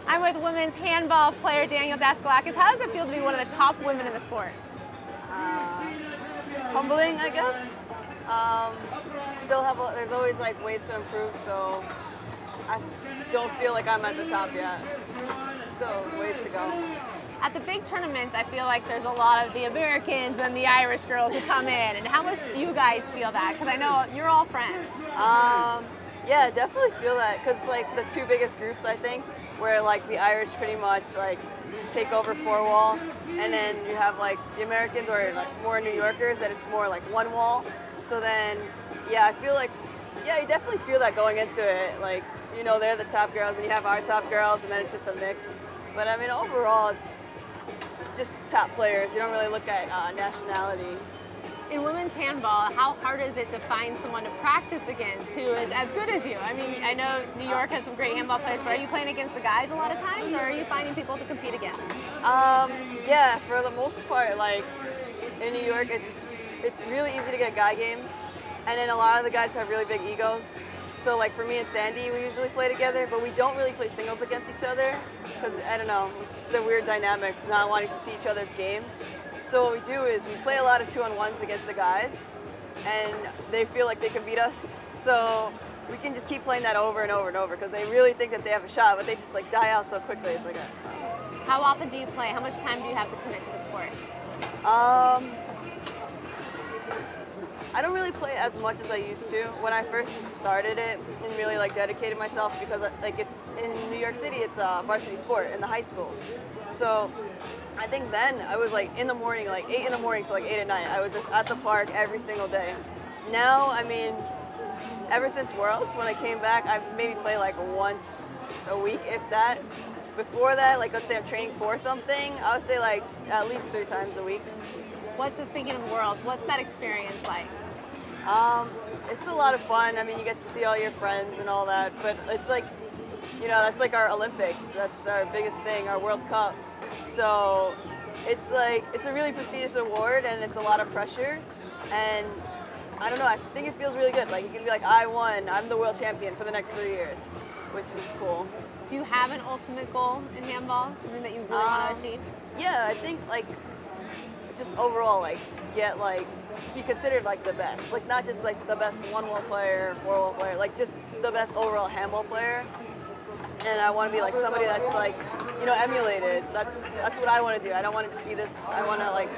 I'm with women's handball player Danielle Daskalakis. How does it feel to be one of the top women in the sport? Humbling, I guess. There's always like ways to improve, so I don't feel like I'm at the top yet. Still ways to go. At the big tournaments, I feel like there's a lot of the Americans and the Irish girls who come in. And how much do you guys feel that? Because I know you're all friends. Yeah, I definitely feel that, because like the two biggest groups, I think, where like the Irish pretty much like take over four wall, and then you have like the Americans or like more New Yorkers that it's more like one wall. So then, yeah, I feel like, yeah, you definitely feel that going into it. Like, you know, they're the top girls and you have our top girls, and then it's just a mix. But I mean, overall, it's just top players. You don't really look at nationality. In women's handball, how hard is it to find someone to practice against who is as good as you? I mean, I know New York has some great handball players, but are you playing against the guys a lot of times, or are you finding people to compete against? Yeah, for the most part, like in New York, it's really easy to get guy games, and then a lot of the guys have really big egos. So like for me and Sandy, we usually play together, but we don't really play singles against each other because, I don't know, it's just a weird dynamic, not wanting to see each other's game. So what we do is we play a lot of 2-on-1s against the guys, and they feel like they can beat us. So we can just keep playing that over and over and over because they really think that they have a shot, but they just like die out so quickly. It's like How often do you play? How much time do you have to commit to the sport? I don't really play as much as I used to. When I first started it and really like dedicated myself, because like it's in New York City, it's a varsity sport in the high schools. So I think then I was like in the morning, like 8 in the morning to like 8 at night. I was just at the park every single day. Now, I mean, ever since Worlds, when I came back, I maybe play like once a week, if that. Before that, like let's say I'm training for something, I would say like at least 3 times a week. Speaking of Worlds, what's that experience like? It's a lot of fun. I mean, you get to see all your friends and all that, but it's like, you know, that's like our Olympics. That's our biggest thing, our World Cup. So it's like, it's a really prestigious award, and it's a lot of pressure. And I don't know, I think it feels really good. Like you can be like, I won, I'm the world champion for the next 3 years, which is cool. Do you have an ultimate goal in handball? Something that you really want to achieve? Yeah, I think like, just overall, like be considered like the best. Like not just like the best one-wall player, four-wall player, like just the best overall handball player. And I want to be like somebody that's like, you know, emulated. That's what I want to do. I don't want to just be this. I want to like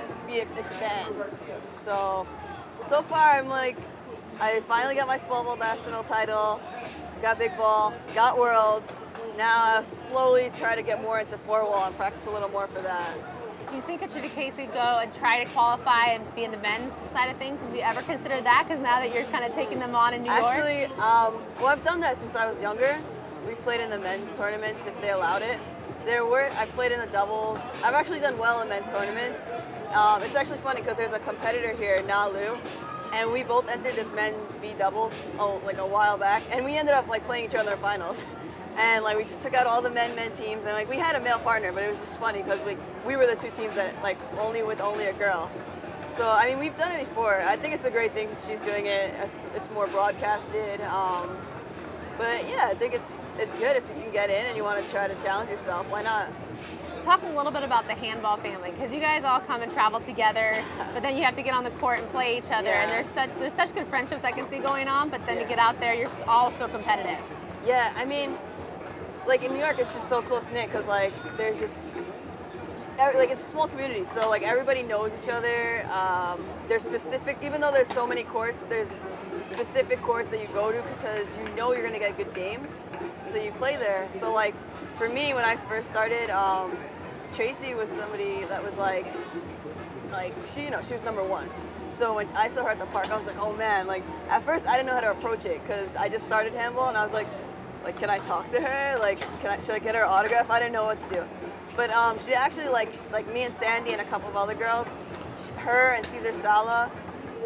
expand. So far I'm like, I finally got my small ball national title, got big ball, got Worlds. Now I slowly try to get more into four-wall and practice a little more for that. Do you think Katrina Casey go and try to qualify and be in the men's side of things? Would you ever consider that? Because now that you're kind of taking them on in New York? Actually, well, I've done that since I was younger. We played in the men's tournaments if they allowed it. I've played in the doubles. I've actually done well in men's tournaments. It's actually funny because there's a competitor here, Nalu, and we both entered this men B doubles like a while back, and we ended up like playing each other in finals. And like we just took out all the men teams, and like we had a male partner, but it was just funny because we were the two teams that like only a girl. So I mean, we've done it before. I think it's a great thing she's doing it. It's more broadcasted. But yeah, I think it's good if you can get in and you want to try to challenge yourself. Why not? Talk a little bit about the handball family, because you guys all come and travel together, but then you have to get on the court and play each other. Yeah. And there's such good friendships I can see going on. But then to get out there, you're all so competitive. Yeah, I mean, like in New York, it's just so close-knit because like there's just, like it's a small community, so like everybody knows each other. There's specific, even though there's so many courts, there's specific courts that you go to because you know you're gonna get good games, so you play there. So like for me, when I first started, Tracy was somebody that was like she, you know, she was #1. So when I saw her at the park, I was like, oh man, like at first I didn't know how to approach it because I just started handball, and I was like, can I talk to her? Like, should I get her autograph? I didn't know what to do. But she actually, like me and Sandy and a couple of other girls, her and Cesar Sala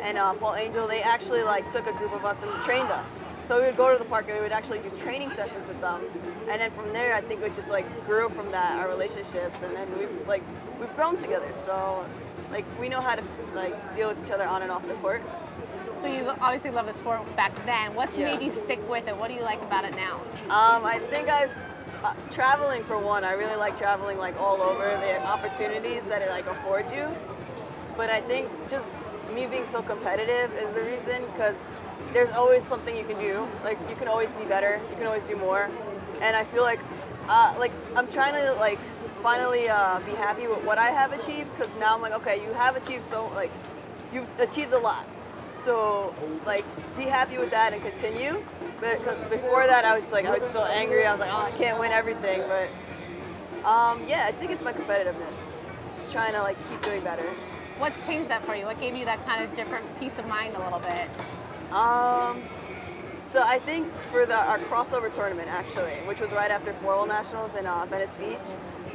and Paul Angel, they actually like took a group of us and trained us. So we would go to the park and we would actually do training sessions with them. And then from there, I think it just like grew from that, our relationships, and then we've grown together. So like we know how to like deal with each other on and off the court. So you obviously love the sport back then. What's made you stick with it? What do you like about it now? I think traveling for one. I really like traveling like all over, the opportunities that it like affords you. But I think just me being so competitive is the reason, because there's always something you can do. Like you can always be better. You can always do more. And I feel like I'm trying to like finally be happy with what I have achieved, because now I'm like, okay, you have achieved you've achieved a lot. So like be happy with that and continue. But before that, I was so angry. I was like, oh, I can't win everything. But yeah, I think it's my competitiveness. Just trying to like keep doing better. What's changed that for you? What gave you that kind of different peace of mind a little bit? So I think for our crossover tournament, actually, which was right after Floorball Nationals in Venice Beach,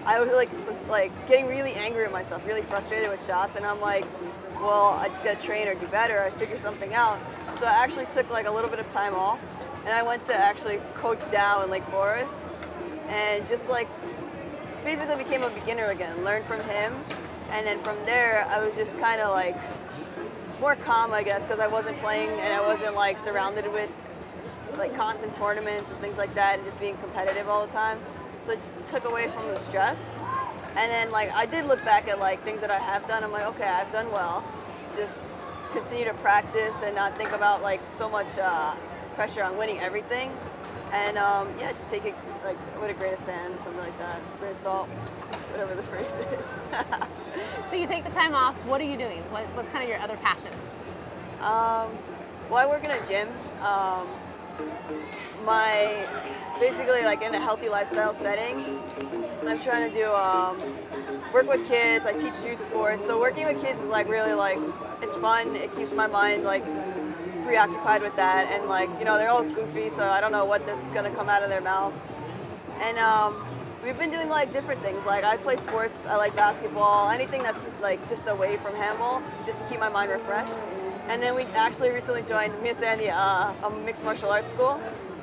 I was getting really angry at myself, really frustrated with shots, and I'm like, well, I just gotta train or do better, I figure something out. So I actually took like a little bit of time off, and I went to actually coach Dow in Lake Forest, and just like basically became a beginner again, learned from him, and then from there I was just kind of like more calm, I guess, because I wasn't playing and I wasn't like surrounded with like constant tournaments and things like that, and just being competitive all the time. So it just took away from the stress. And then like I did look back at like things that I have done. I'm like, okay, I've done well. Just continue to practice and not think about like so much pressure on winning everything. And yeah, just take it like with a grain of sand, something like that, grain of salt, whatever the phrase is. So you take the time off. What are you doing? What's kind of your other passions? Well, I work in a gym. Basically like in a healthy lifestyle setting, I'm trying to do work with kids. I teach youth sports, so working with kids is like really like it's fun. It keeps my mind like preoccupied with that, and like they're all goofy, so I don't know that's gonna come out of their mouth. And we've been doing like different things. Like I play sports. I like basketball. Anything that's like just away from handball, just to keep my mind refreshed. And then we actually recently joined me and Sandy a mixed martial arts school.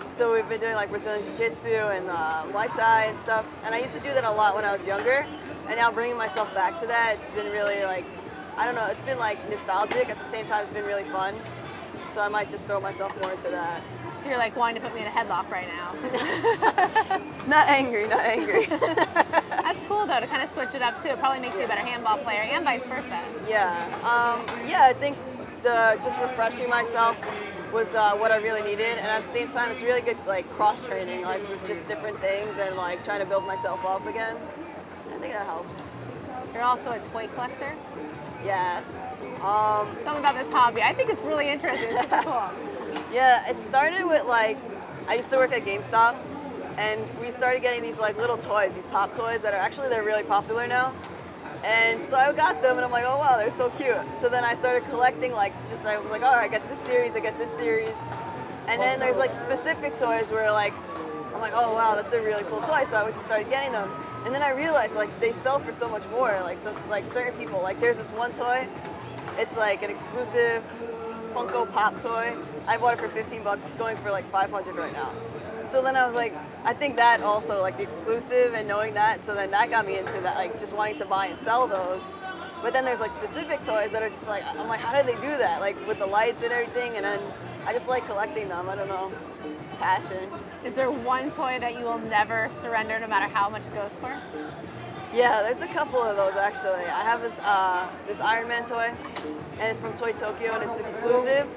So we've been doing like Brazilian Jiu-Jitsu and Muay Thai and stuff. And I used to do that a lot when I was younger. And now bringing myself back to that, it's been really like, I don't know, it's been like nostalgic. At the same time, it's been really fun. So I might just throw myself more into that. So you're like wanting to put me in a headlock right now. Not angry, not angry. That's cool though, to kind of switch it up too. It probably makes you a better handball player and vice versa. Yeah, yeah, I think just refreshing myself was what I really needed, and at the same time it's really good like cross training, like with just different things and like trying to build myself up again. I think that helps. You're also a toy collector? Yeah. Tell me about this hobby. I think it's really interesting. It's super cool. Yeah, it started with like, I used to work at GameStop, and we started getting these like little toys, these pop toys that they're really popular now. And so I got them, and I'm like, oh wow, they're so cute. So then I started collecting I was like, all right, I get this series, I get this series. And then there's like specific toys where like, I'm like, oh wow, that's a really cool toy. So I just started getting them. And then I realized like they sell for so much more. Like certain people, like there's this one toy, it's like an exclusive Funko Pop toy. I bought it for 15 bucks, it's going for like 500 right now. So then I was like, I think that also, like the exclusive and knowing that, so then that got me into that, like just wanting to buy and sell those. But then there's like specific toys that are just like, I'm like, how do they do that? Like with the lights and everything, and then I just like collecting them, I don't know, it's passion. Is there one toy that you will never surrender no matter how much it goes for? Yeah, there's a couple of those actually. I have this Iron Man toy, and it's from Toy Tokyo, and it's exclusive.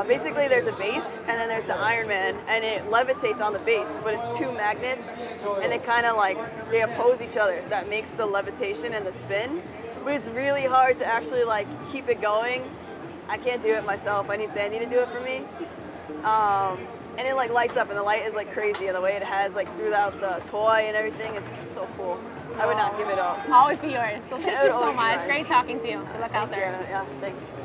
Basically there's a base, and then there's the Iron Man, and it levitates on the base, but it's two magnets, and it kind of like, they oppose each other. That makes the levitation and the spin, but it's really hard to actually like keep it going. I can't do it myself, I need Sandy to do it for me. And it like lights up, and the light is like crazy, and the way it has like throughout the toy and everything, it's so cool. I would not give it up. Always be yours. So thank you so much. Fine. Great talking to you. Good luck out there. Yeah, thanks.